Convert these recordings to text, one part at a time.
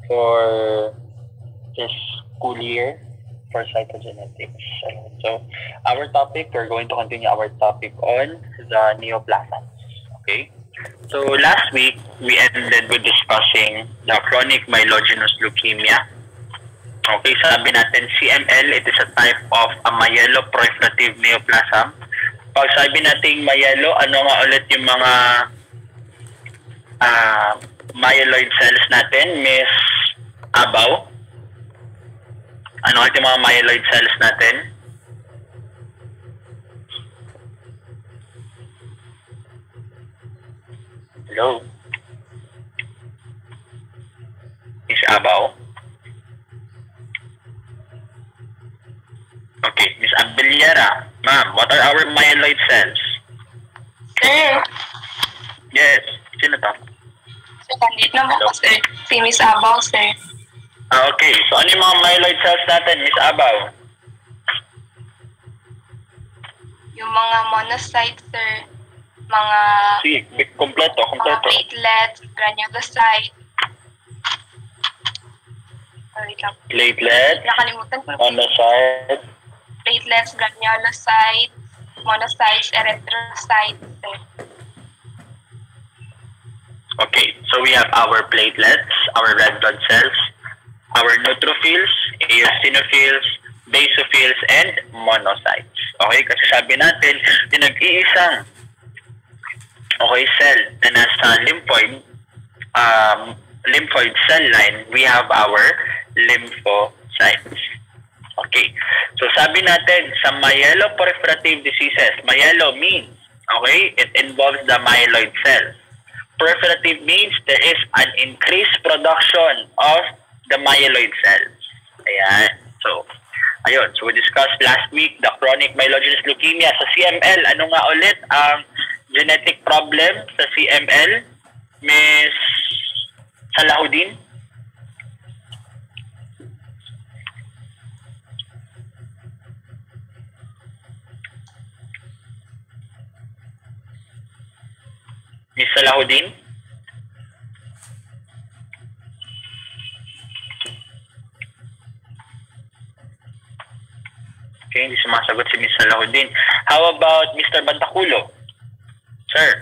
for this school year for cytogenetics. So, our topic, we're going to continue our topic on the neoplasms. Okay? So, last week, we ended with discussing the chronic myelogenous leukemia. Okay, sabi natin, CML, it is a type of a myeloproliferative neoplasm. Pag sabi natin myelo, ano nga ulit yung mga myeloid cells natin, Miss Abaw? Ano ulit yung mga myeloid cells natin? Hello? Miss Abaw? Okay, Miss Abeliera, ma'am, what are our myeloid cells? Sir. Yes, sino to? Sir, nandito naman po, sir. Si Miss Abaw, sir. Okay, so ano yung mga myeloid cells natin, Miss Abaw? Yung mga monocytes, sir. Mga... Sige, kompleto. Mga platelets, granulocytes. Sorry lang. Platelet, Nakalimutan ko. monocyte, Platelets, granulocytes, monocytes, erythrocytes, sir. okay, so we have our platelets, our red blood cells, our neutrophils, eosinophils, basophils, and monocytes. Okay, kasi sabi natin, yung nag-iisang cell na nasa lymphoid cell line, we have our lymphocytes. Okay, so sabi natin, sa myeloproliferative diseases, myelo means, okay, it involves the myeloid cells. Proliferative means there is an increased production of the myeloid cells. Ayan. So, ayun. So, we discussed last week the chronic myelogenous leukemia sa CML. Ano nga ulit ang genetic problem sa CML? Miss Salahuddin? Miss Salahuddin? Okay, hindi sumasagot si Miss Salahuddin. How about Mr. Bantaculo? Sir?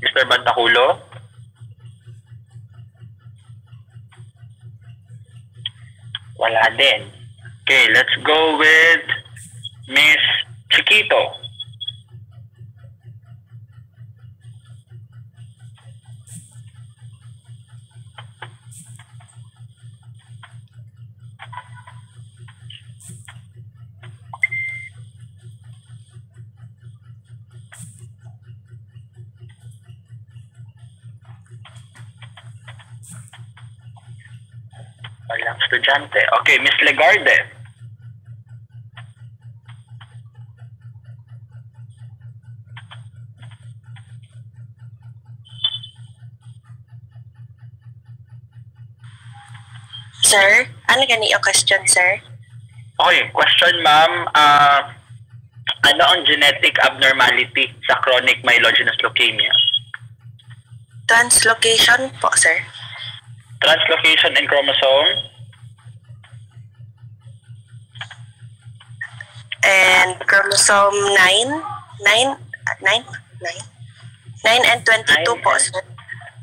Mr. Bantaculo? Wala din. Okay, let's go with Miss Chiquito. Walang estudyante. Okay, Miss Legarde. Sir, ano gani yung question, sir? Okay, question ma'am. Ano ang genetic abnormality sa chronic myelogenous leukemia? Translocation po, sir. Translocation in chromosome? And chromosome 9 and 22 po, sir.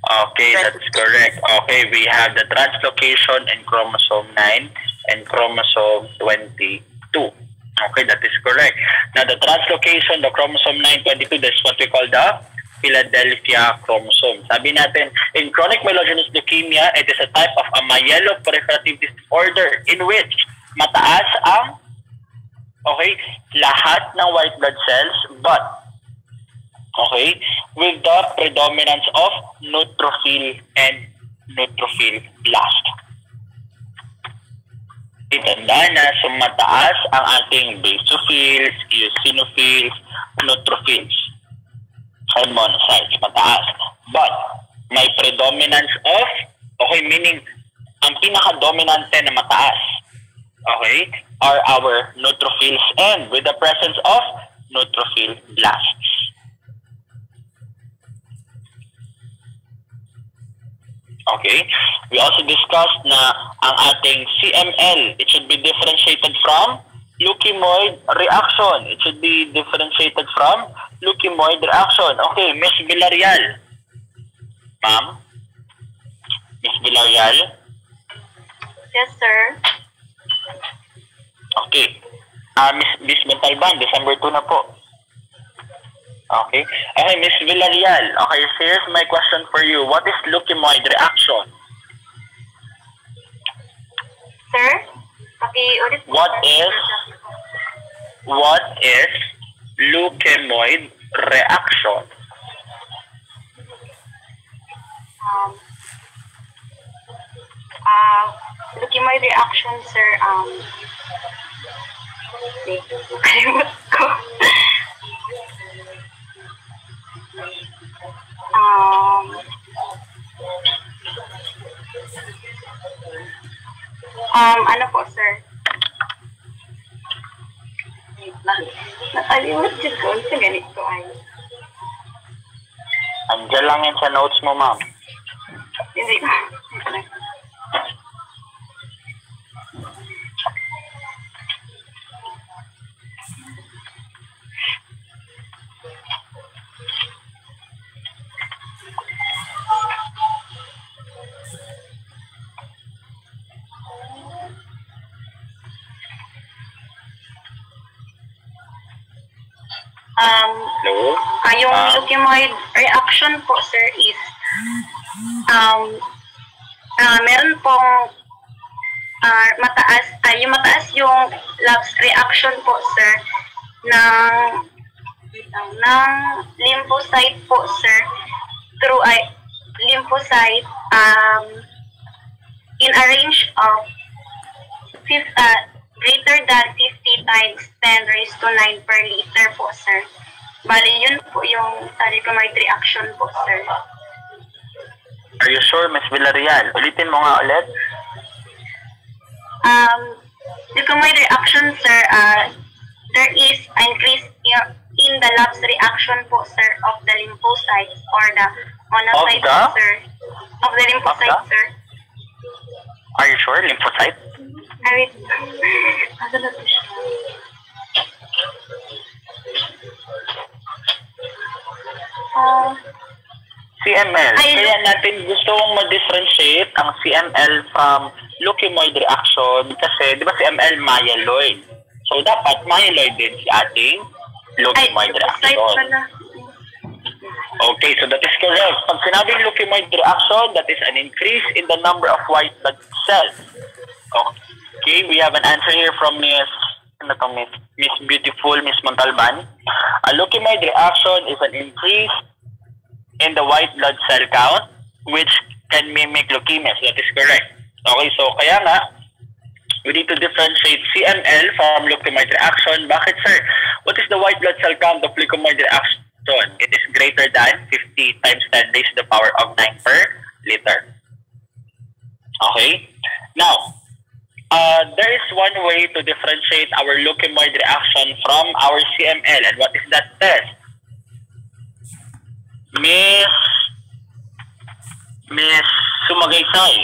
Okay, that's correct. Okay, we have the translocation in chromosome 9 and chromosome 22. Okay, that is correct. Now, the translocation, the chromosome 922, that's what we call the Philadelphia chromosome. Sabi natin, in chronic myelogenous leukemia, it is a type of a myeloproliferative disorder in which mataas ang lahat ng white blood cells, but with the predominance of neutrophil and neutrophil blast. Itanda na sumataas ang ating basophils, eosinophils, neutrophils, and monocytes, mataas. But may predominance of, meaning ang pinaka-dominante na mataas, okay, are our neutrophils and with the presence of neutrophil blasts. Okay, we also discussed na ang ating CML, it should be differentiated from leukemoid reaction. It should be differentiated from leukemoid reaction. Okay, Miss Villarreal. Ma'am? Miss Villarreal? Yes, sir. Okay. Miss Montalban, December 2 na po. Okay. Okay, Miss Villarreal. Okay, so here's my question for you. What is leukemoid reaction? Sir? Paki-ulit po, What sir. is leukemoid reaction? Leukemia reaction, sir, kalimut ko. Ano po, sir? Nakalimut dyan ko. Sa ganito ay. Andiyan lang yan sa notes mo, ma'am. Hindi ko. Hello? Yung leukemia reaction po, sir, is meron pong mataas yung labs reaction po, sir, ng lymphocyte po, sir, through lymphocyte in a range of greater than 50 times 10 raised to 9 per liter po, sir. Bali, yun po yung leukemia reaction po, sir. Are you sure, Miss Villarreal? Ulitin mo nga ulit. Leukemia reaction, sir, there is an increase in the labs reaction po, sir, of the lymphocytes or the monocytes, sir. Of the lymphocytes, sir. Are you sure, lymphocyte? Wait. Ano na ito siya? CML. Kaya natin gusto kong ma-differentiate ang CML from leukemoid reaction kasi, di ba CML myeloid? So, dapat myeloid din si ating leukemoid reaction. Okay, so that is correct. Pag sinabing leukemoid reaction, that is an increase in the number of white blood cells. Okay, we have an answer here from Miss Beautiful, Miss Montalban. A leukemoid reaction is an increase in the white blood cell count which can mimic leukemia. So that is correct. Okay, so kaya nga, we need to differentiate CML from leukemoid reaction. Bakit, sir? What is the white blood cell count of leukemoid reaction? It is greater than 50 times 10 raised to the power of 9 per liter. Okay? Now, there is one way to differentiate our leukemoid reaction from our CML. And what is that test? Miss Sumagaysay.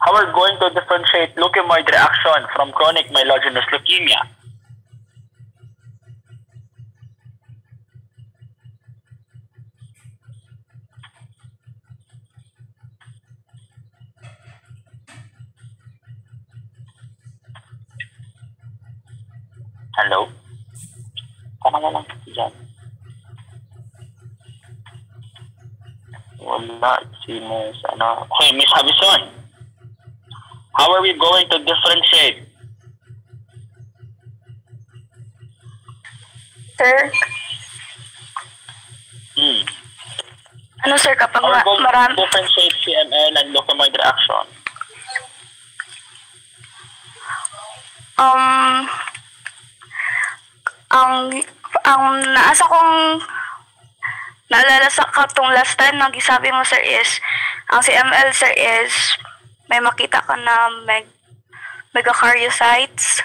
How are we going to differentiate leukemoid reaction from chronic myelogenous leukemia? Hello? Tama na lang dyan. Wala. Si Miss, Okay, Miss Havison. How are we going to differentiate? Sir? Ano, sir, kapag How are we going marami... to differentiate CML and leukemoid reaction? Ang naasa kong Naalala sa katong last time, nag-isabi mo, sir, is, ang CML, sir, is, may makita ka na megakaryocytes.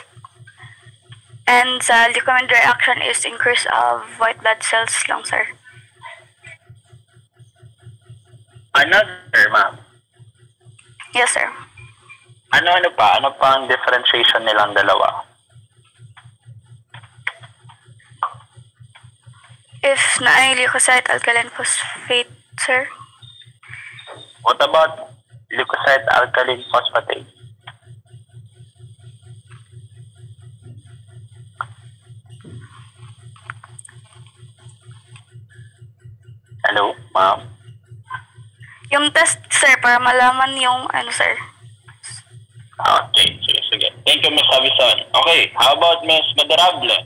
And sa leukemia reaction is increase of white blood cells lang, sir. Another, ma'am. Yes, sir. Ano pa? Ano pa ang differentiation nilang dalawa? If na leukocyte alkaline phosphate, sir. What about leukocyte alkaline phosphatase? Hello, ma'am? Yung test, sir, para malaman yung, sir. Okay, sige. Thank you, Ms. Avison. Okay, how about Ms. Madarable?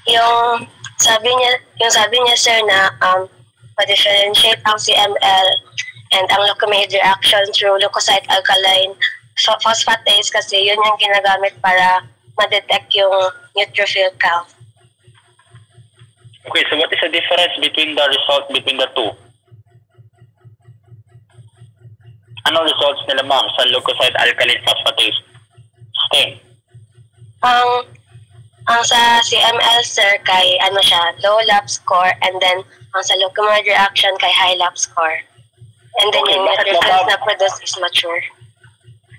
Yung sabi niya sir na ma-differentiate ang CML and ang leukemia reaction through leukocyte alkaline phosphatase kasi yun yung ginagamit para ma-detect yung neutrophil count. Okay, so what is the difference between the result between the two? Anong results nila, ma'am, sa leukocyte alkaline phosphatase? Same. Ang sa CML, sir, kay low lab score, and then ang sa leukemia reaction kay high lab score. And then Okay, yung bakit neutrophils mababa? na produce is mature.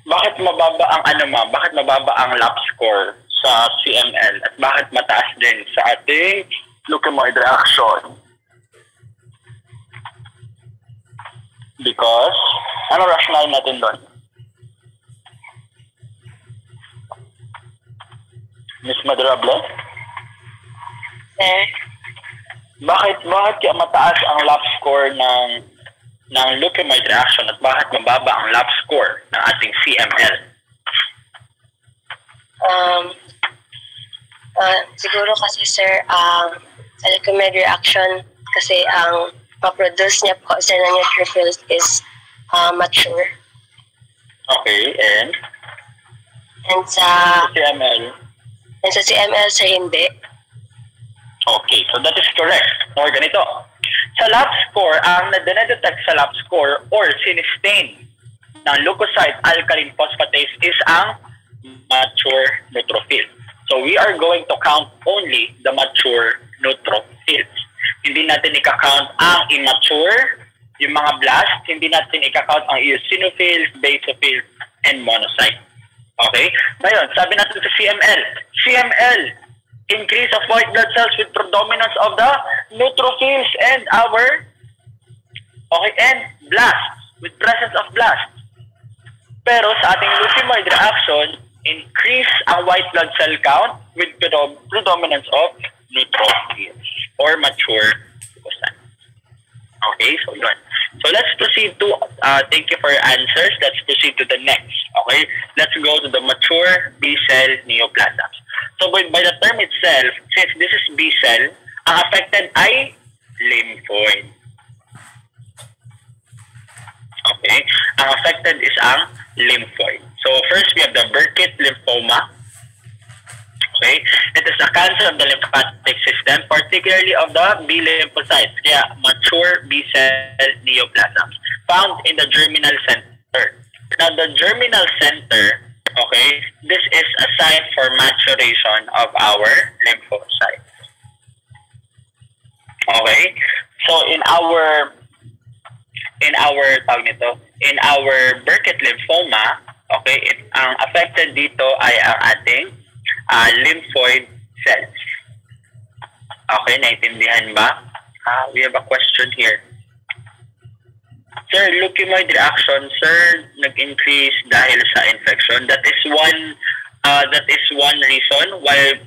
Bakit mababa ang ma'am? Bakit mababa ang lab score sa CML at bakit mataas din sa ating leukemia reaction? Because, ano rationale natin doon? Ms. Madarable? Sir? Bakit kaya mataas ang lab score ng leukemia reaction at bakit mababa ang lab score ng ating CML? Siguro kasi, sir, sa leukemia reaction kasi ang ma-produce niya po sa neutrophils is mature. Okay, and sa CML, sir, hindi. Okay, so that is correct. Or ganito. Sa lab score, ang nadetect sa lab score or sinistain ng leukocyte alkaline phosphatase is ang mature neutrophil. So we are going to count only the mature neutrophils. Hindi natin ika-count ang immature, yung mga blast, hindi natin ika-count ang eosinophils, basophils, and monocytes. Okay? Ngayon, sabi natin sa CML, increase of white blood cells with predominance of the neutrophils and blasts, with presence of blasts. Pero sa ating leukemia reaction, increase ang white blood cell count with predominance of neutrophils or mature leukocytes. Okay, so yun. So let's proceed to, thank you for your answers. Let's proceed to the next. Okay, let's go to the mature B-cell neoplasms. So by the term itself, since this is B-cell, ang affected ay lymphoid. Okay, ang affected is ang lymphoid. So first we have the Burkitt lymphoma. Okay, it is a cancer of the lymphatic system, particularly of the B lymphocytes, kaya mature B-cell neoplasms, found in the germinal center. Now, the germinal center, okay, this is a site for maturation of our lymphocytes. Okay, so in our Burkitt lymphoma, okay, ang affected dito ay ang ating lymphoid cells. Okay, naintindihan ba? We have a question here. Sir, leukemia reaction, sir, nag-increase dahil sa infection. That is one reason why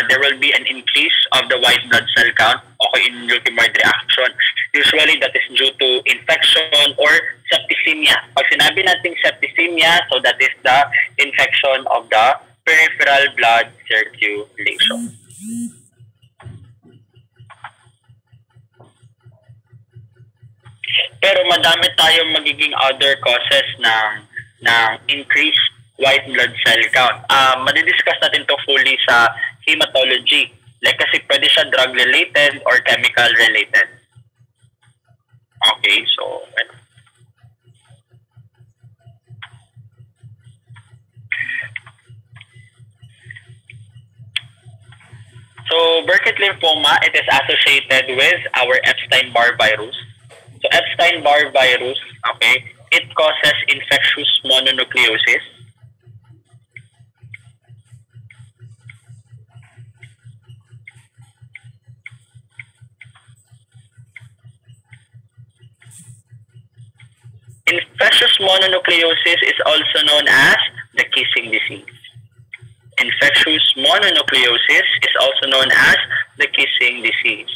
there will be an increase of the white blood cell count, okay, in leukemia reaction. Usually, that is due to infection or septicemia. Pag sinabi natin septicemia, so that is the infection of the peripheral blood circulation. Pero madami tayong magiging other causes ng increased white blood cell count. Madidiscuss natin to fully sa hematology Like kasi pwede siya drug-related or chemical-related. Okay, so Burkitt lymphoma, it is associated with our Epstein-Barr virus. So Epstein-Barr virus, okay, it causes infectious mononucleosis. Infectious mononucleosis is also known as the kissing disease. Infectious mononucleosis is also known as the kissing disease.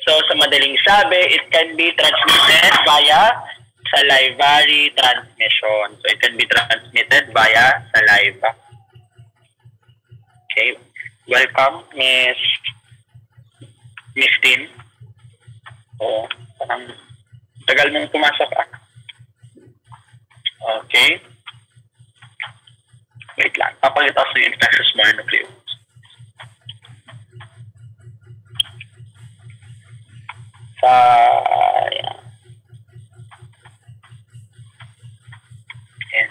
So, sa madaling sabi, it can be transmitted via salivary transmission. So, it can be transmitted via saliva. Okay. Welcome, Miss Tin. Oh, parang tagal mong pumasok ah. Okay. Wait lang. Papakita ko yung infectious mononucleosis. Yeah.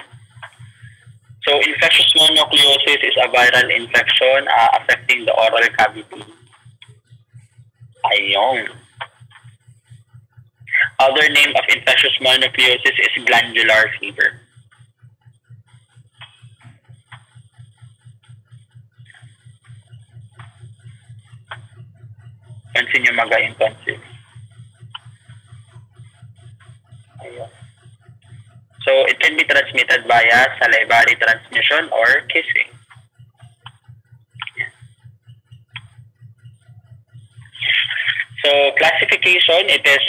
So, infectious mononucleosis is a viral infection affecting the oral cavity. Ayun. Other name of infectious mononucleosis is glandular fever. Pansin nyo magaling tonsil. Ayun. So, it can be transmitted via salivary transmission or kissing. So, classification, it is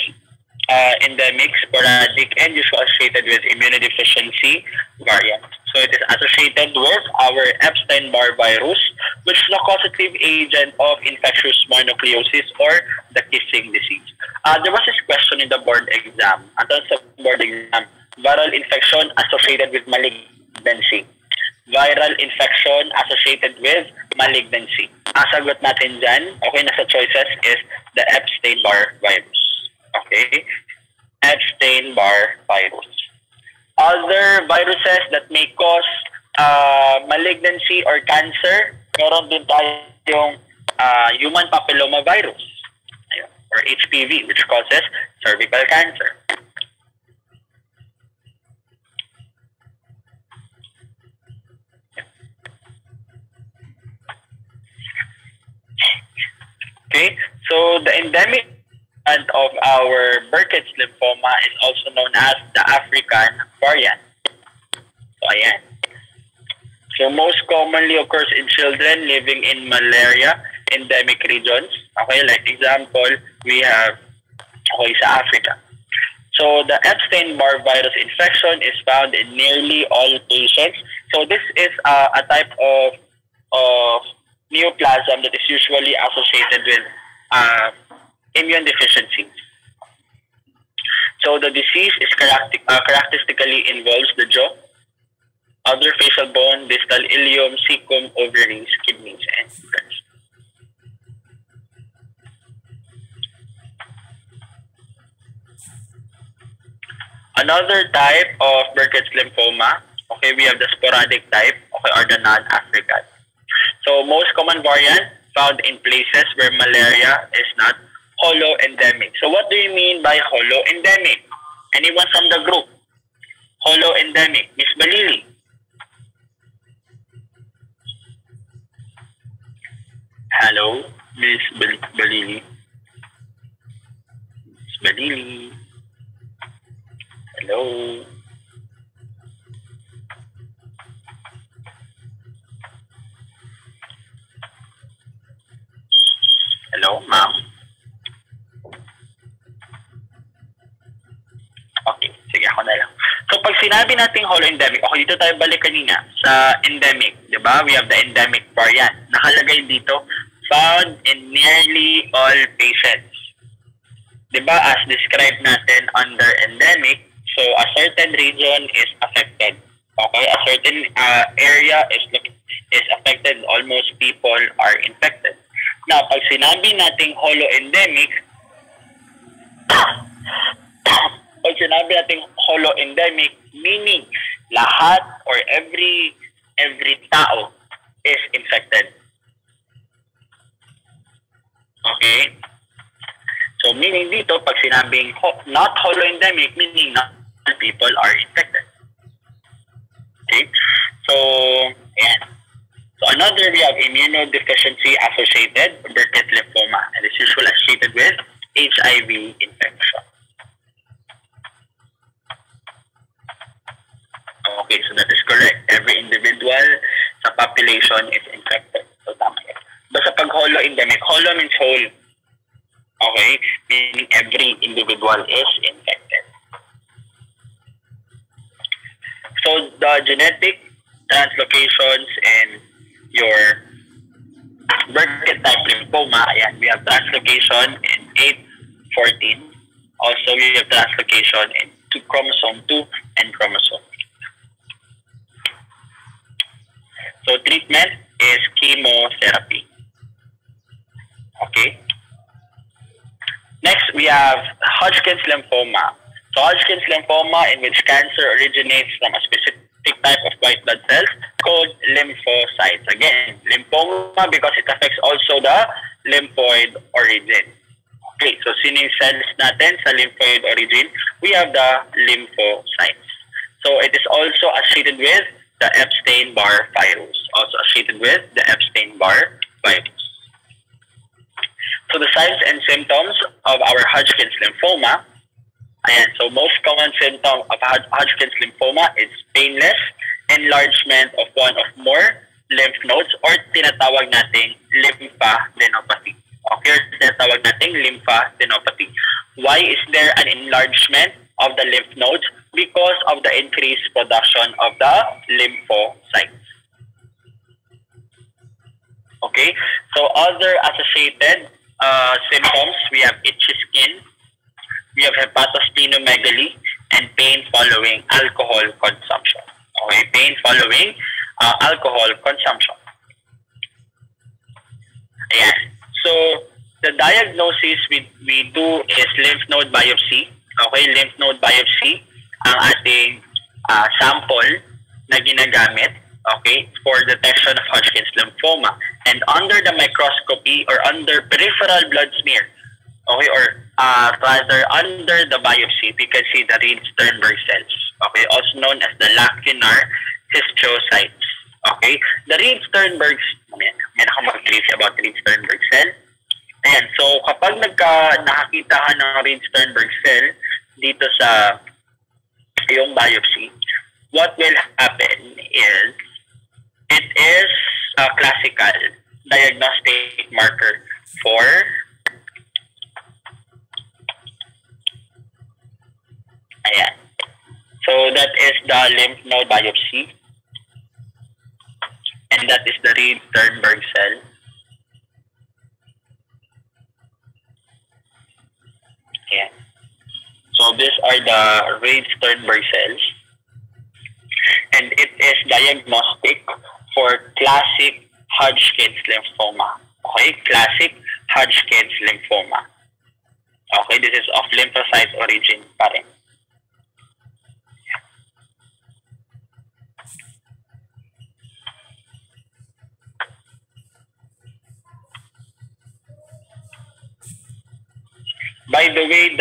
endemic, sporadic, and usually associated with immunodeficiency variants. So, it is associated with our Epstein-Barr virus, which is the causative agent of infectious mononucleosis or the kissing disease. There was this question in the board exam. At the board exam, viral infection associated with malignancy. Viral infection associated with malignancy. Ang sagot natin dyan, okay, nasa choices is the Epstein-Barr virus. Okay? Epstein-Barr virus. Other viruses that may cause malignancy or cancer, meron din tayong human papilloma virus, or HPV, which causes cervical cancer. Okay, so the endemic of our Burkitt's lymphoma is also known as the African variant. So, ayan. So, most commonly occurs in children living in malaria endemic regions. Okay, like example, we have sa Africa. So, the Epstein-Barr virus infection is found in nearly all patients. So, this is a type of neoplasm that is usually associated with immune deficiencies. So the disease is characteristically involves the jaw, other facial bone, distal ileum, cecum, ovaries, kidneys, and breast. Another type of Burkitt's lymphoma, okay, we have the sporadic type, okay, or the non-African. So most common variant found in places where malaria is not holo-endemic. So what do you mean by holo-endemic? Anyone from the group? Holo-endemic. Miss Balili. Hello, Miss Balili. Miss Balili. Hello. Hello, ma'am. Okay, sige, ako na lang. So, pag sinabi nating holo-endemic, okay, dito tayo balik kanina sa endemic, di ba? We have the endemic variant. Nakalagay dito, found in nearly all patients. Di ba? As described natin under endemic, so a certain region is affected. Okay, a certain area is affected. Almost people are infected. Na pag sinabi nating holoendemic, pag sinabi nating holoendemic, meaning lahat or every tao is infected. Okay? So meaning dito, pag sinabing not holoendemic, meaning not all people are infected. Okay? So, yeah. So another, we have immunodeficiency associated Burkitt lymphoma, and it's usually associated with HIV infection. Okay, so that is correct. Every individual sa population is infected. So tama yan. Basta pag holo-endemic, holo means whole. Okay? Meaning every individual is infected. So the genetic translocations in your Burkitt type lymphoma, ayan, we have translocation in 8-14. Also, we have translocation in chromosome 2 and chromosome 3. So treatment is chemotherapy. Okay. Next, we have Hodgkin's lymphoma. So Hodgkin's lymphoma, in which cancer originates from a specific type of white blood cells called lymphocytes. Again, lymphoma because it affects also the lymphoid origin. Okay, so sino yung cells natin sa lymphoid origin? We have the lymphocytes. So it is also associated with the Epstein-Barr virus. Also associated with the Epstein-Barr virus. So the signs and symptoms of our Hodgkin's lymphoma. Ayan, so most common symptom of Hodgkin's lymphoma is painless enlargement of one or more lymph nodes or tinatawag nating lymphadenopathy. Okay, tinatawag nating lymphadenopathy. Why is there an enlargement of the lymph nodes? Because of the increased production of the lymphocytes. Okay, so other associated symptoms, we have itchy skin, we have hepatosplenomegaly, and pain following alcohol consumption. Okay, pain following alcohol consumption. Ayan. So, the diagnosis we do is lymph node biopsy. Okay, lymph node biopsy ang ating sample na ginagamit, okay, for detection of Hodgkin's lymphoma. And under the microscopy or under peripheral blood smear, okay, or rather under the biopsy, we can see the Reed-Sternberg cells, okay, also known as the lacunar histiocytes. Okay, the Reed-Sternberg, may nakamag-brief about Reed-Sternberg cell. Ayan, so kapag nakakita ka ng Reed-Sternberg cell dito sa yung biopsy, what will happen is it is a classical diagnostic marker for ayan. So that is the lymph node biopsy, and that is the Reed-Sternberg cell. Ayan. So these are the Reed-Sternberg cells, and it is diagnostic for classic Hodgkin's lymphoma. Okay, classic Hodgkin's lymphoma. Okay, this is of lymphocyte origin pa rin. By the way,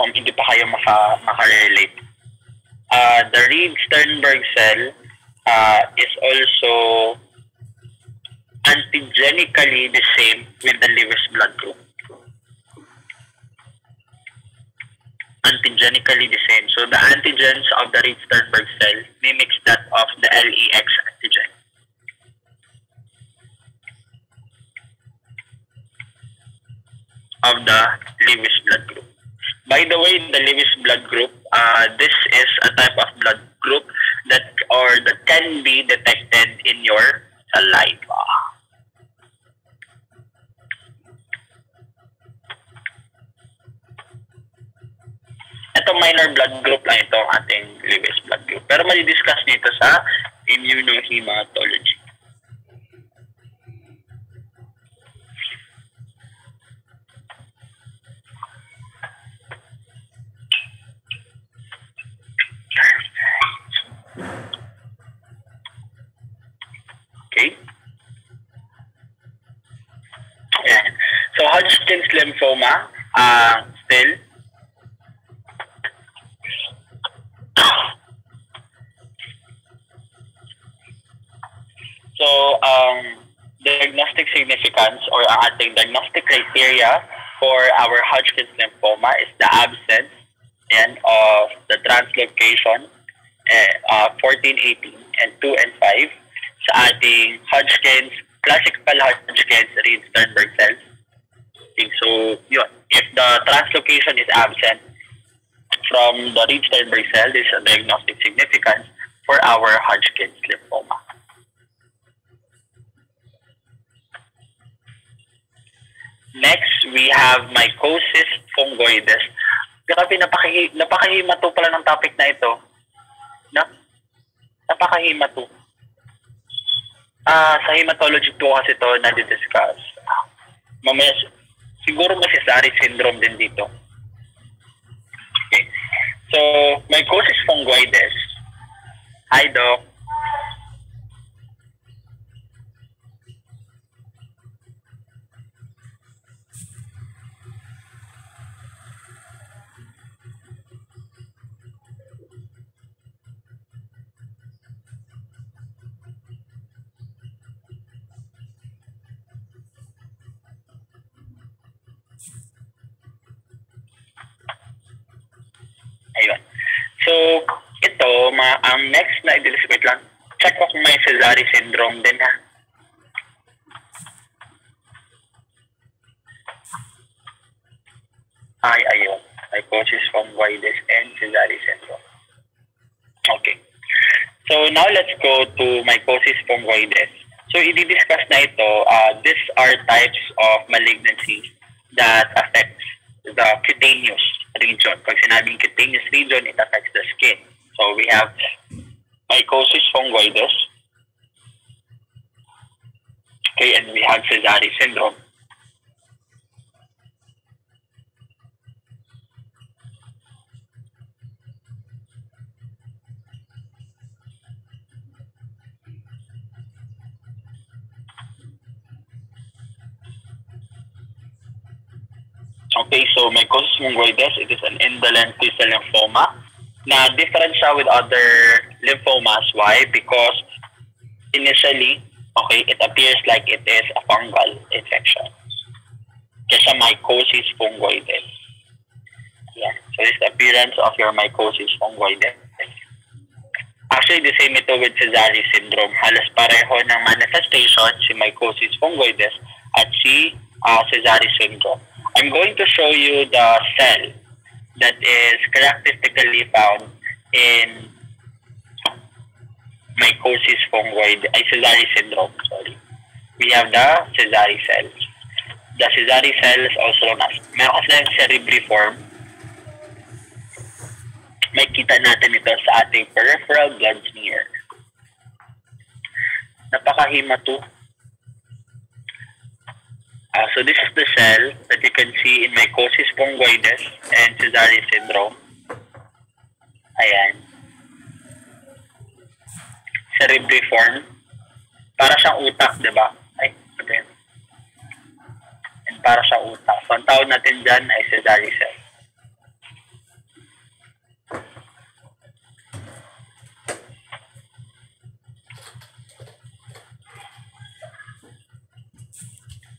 hindi pa kayo maka-relate. The Reed-Sternberg cell is also antigenically the same with the Lewis blood group. Antigenically the same. So the antigens of the Reed-Sternberg cell mimics that of the LEX antigen. Of the Lewis blood group. By the way, the Lewis blood group, this is a type of blood group that can be detected in your saliva. Ito minor blood group lang ito, ating Lewis blood group. Pero mali-discuss dito sa immunohematology. So Hodgkin's lymphoma, still. So, diagnostic significance or ang ating diagnostic criteria for our Hodgkin's lymphoma is the absence of the translocation 14, 18, and 2 and 5 sa ating Hodgkin's, classical Hodgkin's Reed-Sternberg cells. Okay, so, yun. If the translocation is absent from the Reed-Sternberg cell, this is a diagnostic significance for our Hodgkin's lymphoma. Next, we have mycosis fungoides. Grabe, napakahima to pala ng topic na ito. Napakahima to. Sa hematology po kasi ito na-discuss. Mamaya, siguro may Sézary syndrome din dito. Okay. So, mycosis fungoides. Hi, Doc. Ayun. So, ito, ang next na i-discuss lang, check ko kung may Sézary syndrome din, ha. Ayun. Mycosis fungoides and Sézary syndrome. Okay. So, now let's go to mycosis fungoides. So, i-discuss na ito, these are types of malignancies that affects the cutaneous region. Pag sinabing cutaneous region, it affects the skin. So we have mycosis fungoides. Okay, and we have Sézary syndrome. Okay, so mycosis fungoides, it is an indolent T-cell lymphoma na different siya with other lymphomas. Why? Because initially, okay, it appears like it is a fungal infection. Kasi mycosis fungoides. Yeah. So this appearance of your mycosis fungoides. Actually, the same ito with Sézary syndrome. Halos pareho ng manifestation, si mycosis fungoides at si Sézary syndrome. I'm going to show you the cell that is characteristically found in mycosis fungoides, Sézary syndrome, sorry. We have the Sézary cells. The Sézary cells also known as, meron kasi cerebriform. May kita natin ito sa ating peripheral blood smear. Napakahima to. So this is the cell that you can see in mycosis fungoides and Sézary syndrome. Ayan. Cerebriform. Para siyang utak, di ba? Ay, ito yun. And para siyang utak. So ang tawag natin dyan ay Sézary cell.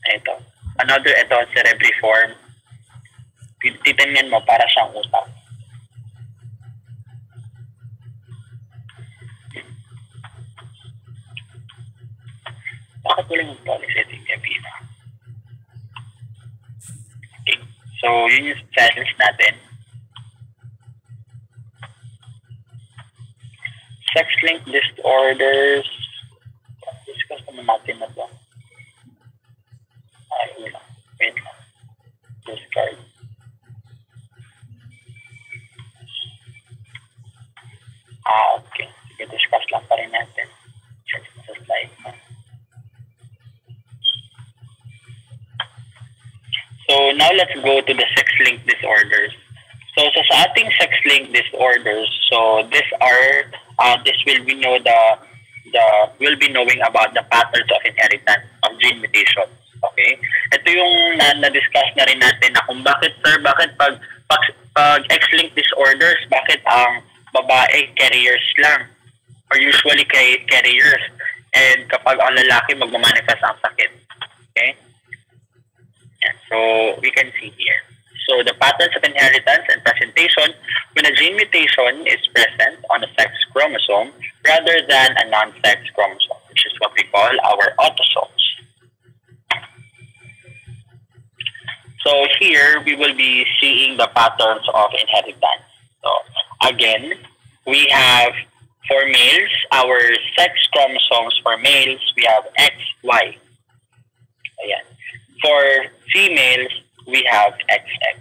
Ito. Another, ito, cerebriform. Titingnan mo, para siyang utak. Bakit wala yung polycythemia vera? Okay. So, yun yung cells natin. Sex-linked disorders. Discuss naman natin na ito. Wait lang. Discard. Okay. Sige, discuss lang pa rin natin. Check sa slide mo. So, now let's go to the sex-linked disorders. So, sa ating sex-linked disorders, so this will be we'll be knowing about the patterns of inheritance of gene mutations. Okay? Ito yung na-discuss na rin natin na kung bakit pag X-linked disorders, bakit ang babae carriers lang or usually carriers, and kapag ang lalaki magmamanifest ang sakit. Okay? Yeah, so we can see here. So the patterns of inheritance and presentation when a gene mutation is present on a sex chromosome rather than a non-sex chromosome, which is what we call our autosomes. So here we will be seeing the patterns of inheritance. So again, we have for males, our sex chromosomes for males, we have XY. Ayan. For females, we have XX.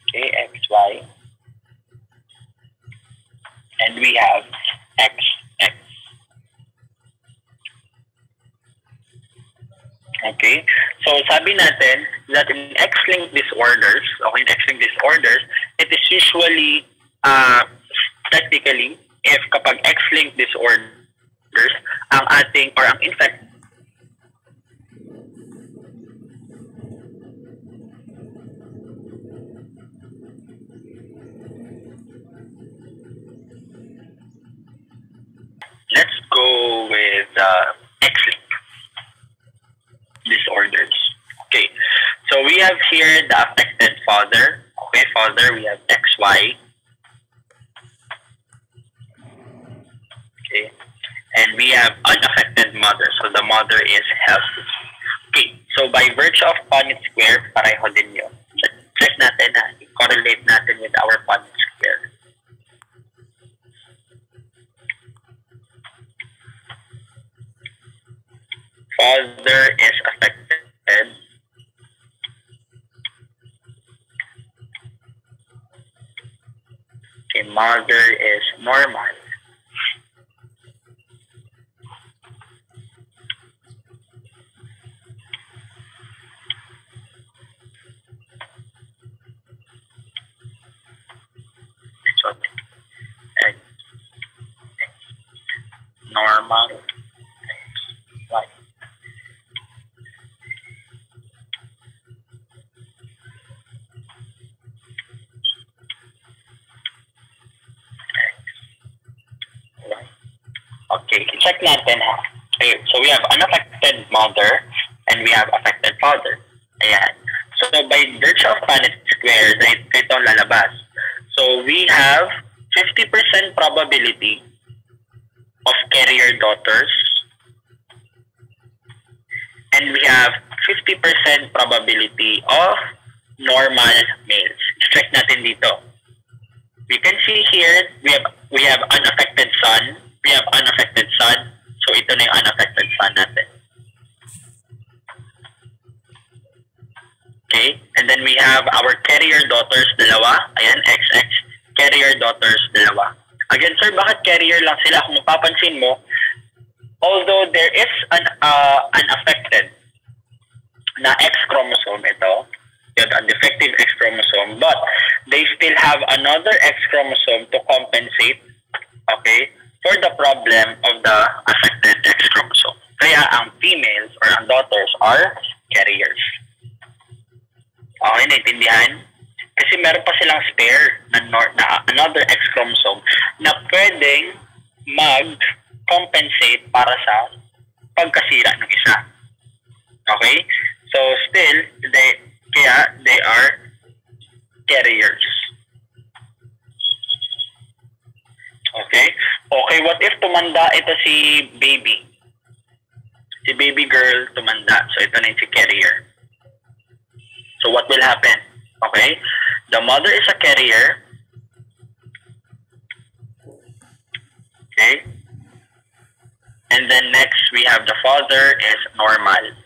Okay, XY. And we have XX. Okay, so sabi natin that in X-linked disorders, okay, in X-linked disorders, it is usually, technically, if kapag X-linked disorders, ang ating, or ang infect, let's go with X-linked disorders. Okay, so we have here the affected father. Okay, father, we have XY. Okay, and we have unaffected mother. So the mother is healthy. Okay, so by virtue of Punnett square, pareho din yun. Check natin na, correlate natin with our Punnett square. Father is affected. Okay, mother is normal. So, normal. Right. Okay, check natin ha. Okay, so we have unaffected mother and we have affected father. Ayan. So by virtue of Punnett square, ito ang lalabas. So we have 50% probability of carrier daughters and we have 50% probability of normal males. Check natin dito. We can see here we have unaffected son. We have unaffected son. So ito na yung unaffected son natin. Okay? And then we have our carrier daughters, dalawa. Ayan, XX. Carrier daughters, dalawa. Again, sir, bakit carrier lang sila? Kung mapapansin mo, although there is an unaffected na X chromosome ito, a defective X chromosome, but they still have another X chromosome to compensate, okay, for the problem of the affected X chromosome. Kaya ang females or ang daughters are carriers. Okay, naintindihan? Kasi meron pa silang spare na another X chromosome na pwedeng mag-compensate para sa pagkasira ng isa. Okay? So still, they are carriers. Okay? Okay, what if tumanda ito si baby? Si baby girl tumanda. So ito na yung si carrier. So what will happen? Okay? The mother is a carrier. Okay? And then next we have the father is normal.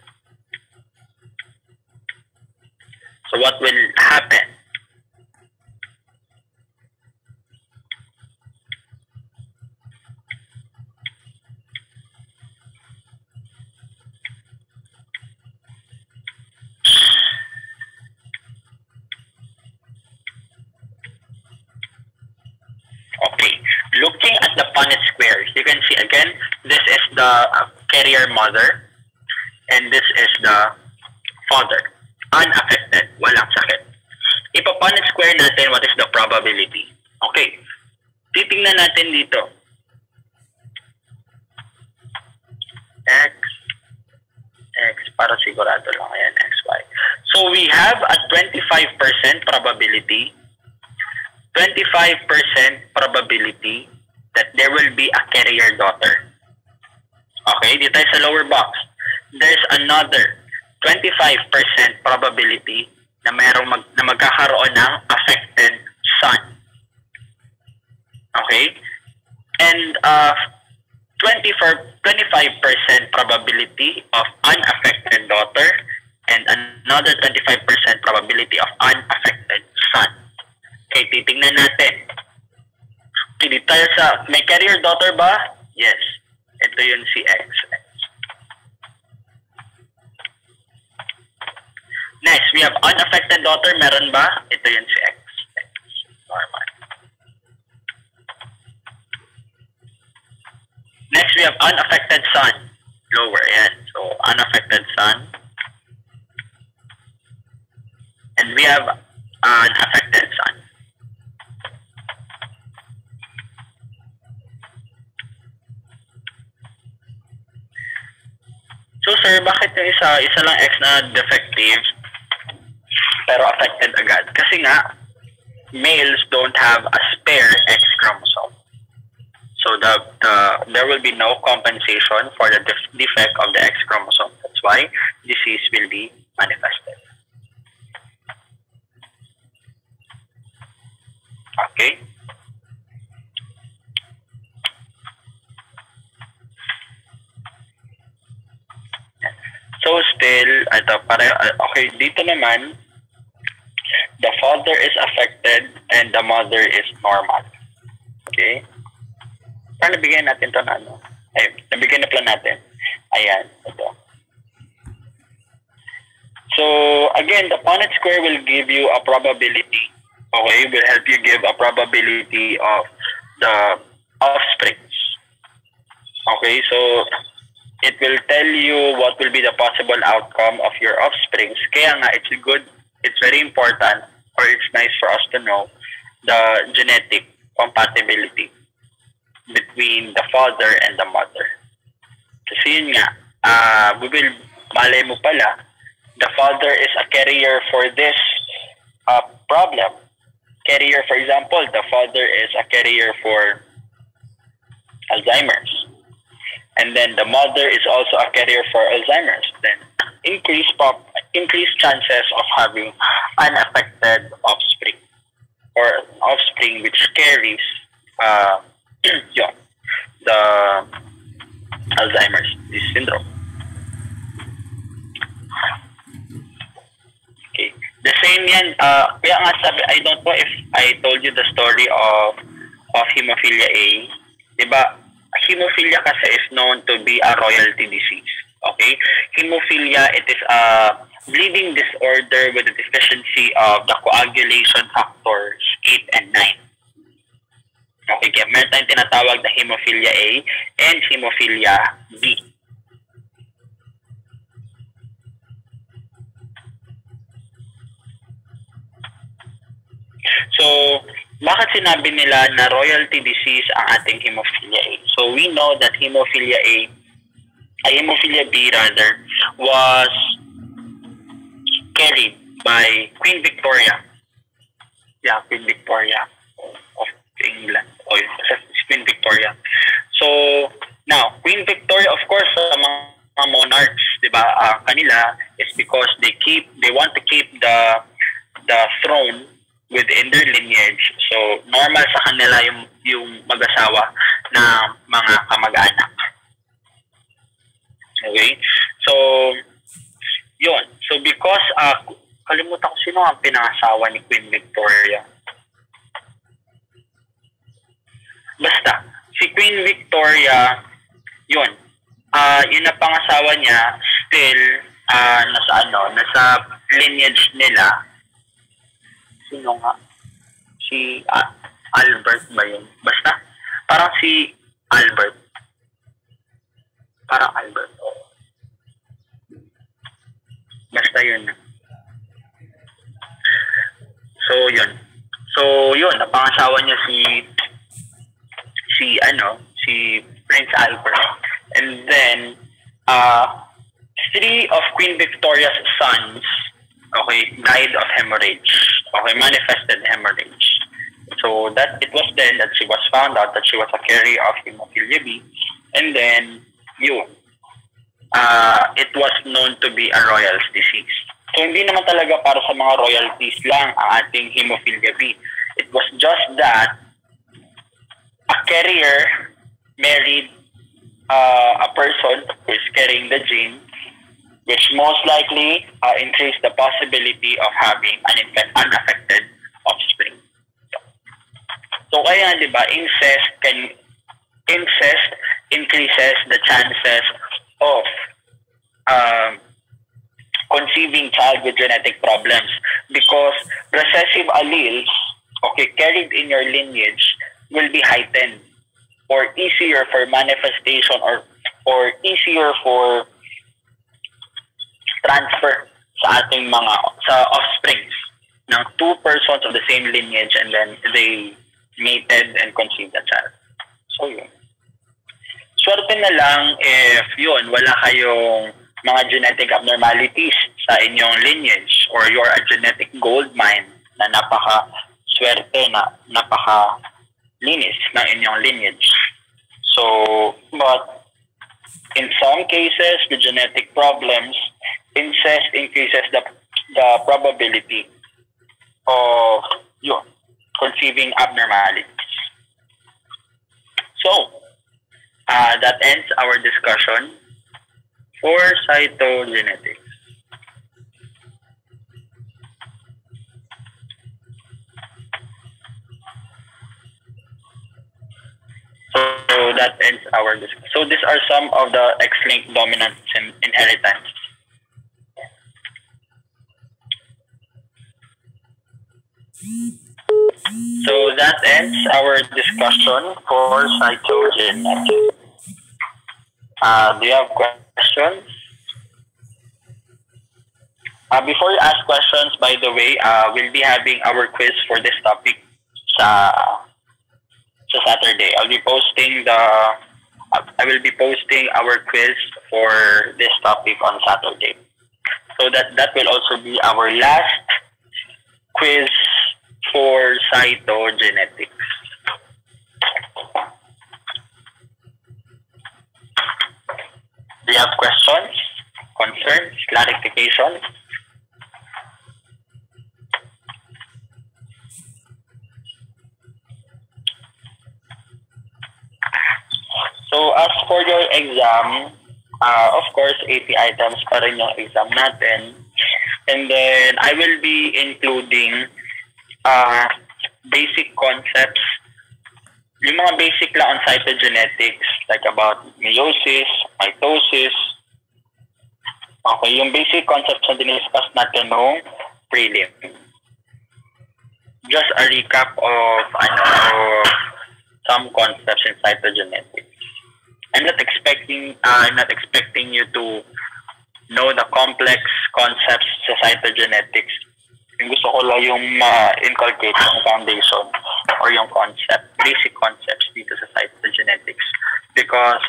So what will happen? Okay, looking at the Punnett square, you can see again, this is the carrier mother. and this is the father. Unaffected, walang sakit. Ipa-Punnett square natin what is the probability. Okay. Titingnan natin dito. X, para sigurado lang. Ayan, XY. So we have a 25% probability. 25% probability that there will be a carrier daughter. Okay, dito tayo sa lower box. There's another 25% probability na na magkakaroon ng affected son. Okay? And 25% probability of unaffected daughter and another 25% probability of unaffected son. Okay, titingnan natin. Okay, dito tayo sa, may carrier daughter ba? Yes. Ito yun si X. Next, we have unaffected daughter. Meron ba? Ito yun si X. Normal. Next, we have unaffected son. Lower, yan. So, unaffected son. And we have unaffected son. So, sir, bakit yung isa lang X na defective pero affected agad? Kasi nga, males don't have a spare X chromosome. So there will be no compensation for the defect of the X chromosome. That's why disease will be manifested. Okay. So still, okay, dito naman, the father is affected and the mother is normal. Okay? Para nabigyan natin ito na ano? Ay, nabigyan na plan natin. Ayan, ito. So, again, the Punnett square will give you a probability. Okay? Will help you give a probability of the offsprings. Okay? So, it will tell you what will be the possible outcome of your offsprings. Kaya nga, it's very important, or it's nice for us to know the genetic compatibility between the father and the mother. Kasi yun nga, malay mo pala, the father is a carrier for this problem. Carrier, for example, the father is a carrier for Alzheimer's. And then the mother is also a carrier for Alzheimer's. Then increased chances of having unaffected offspring or offspring which carries the Alzheimer's disease syndrome. Okay. The same yan, kaya nga sabi, I don't know if I told you the story of hemophilia A. Diba? Hemophilia kasi is known to be a royalty disease. Okay? Hemophilia, it is a bleeding disorder with a deficiency of the coagulation factors 8 and 9. Okay, kaya meron tayong tinatawag na hemophilia A and hemophilia B. So, bakit sinabi nila na royalty disease ang ating hemophilia A? So, we know that hemophilia B rather, was carried by Queen Victoria. Yeah, Queen Victoria of England. Queen Victoria. So, now, Queen Victoria, of course, sa mga monarchs, di ba, kanila is because they want to keep the throne within their lineage. So, normal sa kanila yung mag-asawa na mga kamag-anak. Okay? So, yun. So, because, kalimutan ko sino ang pinangasawa ni Queen Victoria. Basta, si Queen Victoria, yun. Yun na pangasawa niya, still, nasa lineage nila. Sino nga? Si Albert ba yun? Basta, parang si Albert. Parang Albert. yun. So, yun. So, yun. Napangasawa niya si Prince Albert. And then, three of Queen Victoria's sons, okay, died of hemorrhage. Okay, manifested hemorrhage. So, that it was then that she was found out that she was a carrier of hemophilia B. And then, it was known to be a royal's disease. So, hindi naman talaga para sa mga royalties lang ang ating hemophilia B. It was just that a carrier married a person who is carrying the gene, which most likely increased the possibility of having an unaffected offspring. So, kaya, di ba, incest increases the chances of conceiving child with genetic problems because recessive alleles, okay, carried in your lineage will be heightened or easier for manifestation or easier for transfer sa ating sa offsprings ng two persons of the same lineage and then they mated and conceived a child. So, yun. Swerte na lang if wala kayong mga genetic abnormalities sa inyong lineage or you're a genetic gold mine na napaka-swerte na napaka-linis ng inyong lineage. So, but in some cases, with genetic problems, incest increases the probability of conceiving abnormalities. So, that ends our discussion for cytogenetics. So that ends our discussion. So these are some of the X-linked dominance and inheritance. So that ends our discussion for cytogenetics. Do you have questions? Before you ask questions, by the way, we'll be having our quiz for this topic sa Saturday. I will be posting our quiz for this topic on Saturday. So that will also be our last quiz for cytogenetics. Do you have questions, concerns, clarifications? So as for your exam, of course, 80 items pa rin yung exam natin. And then I will be including basic concepts, yung mga basic lang on cytogenetics, like about meiosis, mitosis. Okay, yung basic concepts na diniscuss natin noong prelim. Just a recap of some concepts in cytogenetics. I'm not expecting you to know the complex concepts sa cytogenetics. Yung gusto ko lang yung inculcate yung foundation or yung basic concepts dito sa cytogenetics because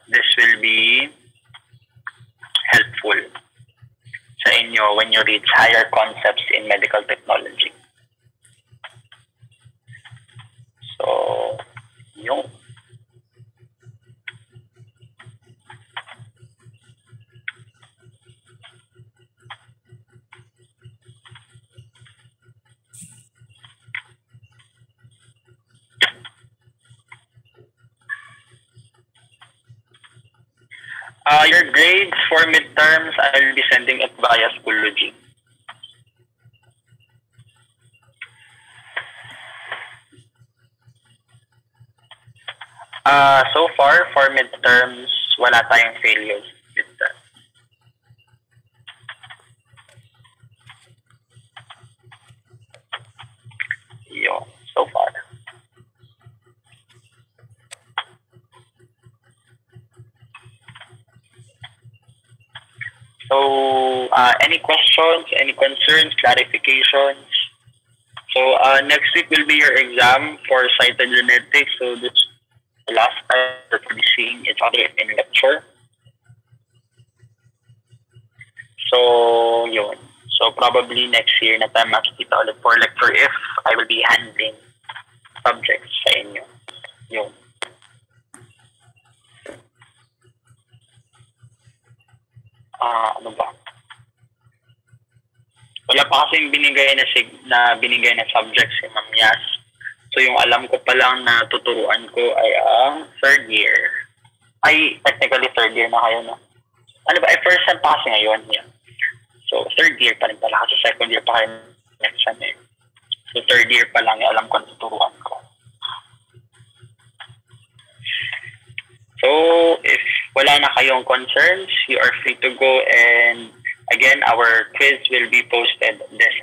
this will be helpful sa inyo when you reach higher concepts in medical technology. So, yung your grades for midterms, I'll be sending it via Schoology. So far, for midterms, wala tayong failures with that. So far. So, any questions, any concerns, clarifications? So, next week will be your exam for cytogenetics. So, this is the last time we're seeing each other in lecture. So, yun. So, probably next year na tayo makikita ulit for lecture if I will be handling subjects sa inyo. Yun. Ano ba? Wala pa kasing binigay na subject si Ma'am Yas. So yung alam ko pa lang na tuturuan ko ay ang third year. Ay, technically third year na kayo, no? Ano ba? First sem pa kasi ngayon. Yeah. So third year pa rin pala kasi second year pa kayo next sem eh. So third year pa lang yung alam ko na tuturuan ko. So if wala na kayong concerns, you are free to go, and again, our quiz will be posted this